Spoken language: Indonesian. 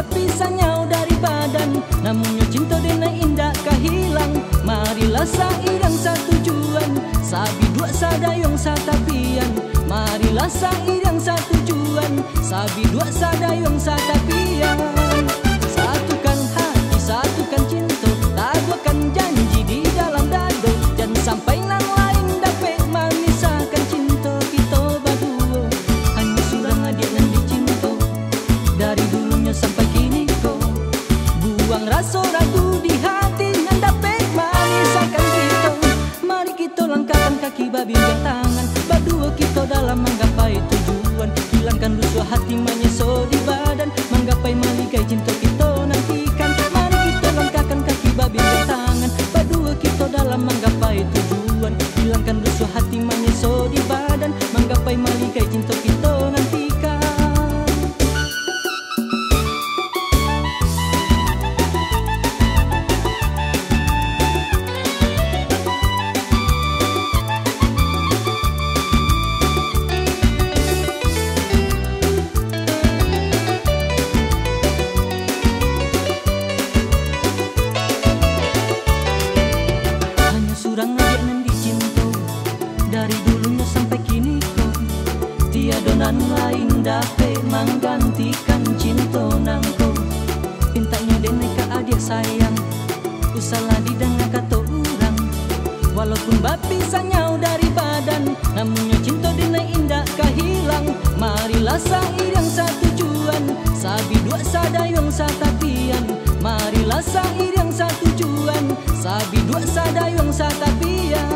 bapi sanyau dari badan, namunnya cinta dena indah kahilang. Marilah sairang satu tujuan, sabi dua sadayong satapian. Marilah sairang satu tujuan, sabi dua sadayong satapian. Satukan hati, satukan cinta, taduakan janji di dalam dado. Jangan sampai nan lain dapat memisahkan cinta kita berdua. Hanya surang adik yang dicinta, dari dulunya sampai kini kau buang rasa ragu di hati yang dapat memisahkan kita. Mari kita langkahkan kaki babi tangan, berdua kita dalam menggapai tujuan. Hilangkan lusuh hati menyeso di badan, menggapai meligai cinta kita nantikan. Mari kita langkahkan kaki babi tangan, berdua kita dalam menggapai tujuan. Hilangkan lusuh hati menyeso di badan, menggapai meligai cinta kita nantikan. Surang aja nan dicinta, dari dulunya sampai kini kau tiada nan lain dapat menggantikan cinta nangko. Pintanya dene ka adik sayang, usalah didengar kata orang. Walaupun bapi sanyau dari badan, namunnya cinta dene indah kahilang. Marilah sairang satu tujuan, sabi dua sadayong satapian. Marilah sairang satu tujuan, sabi dua sadayong satapian.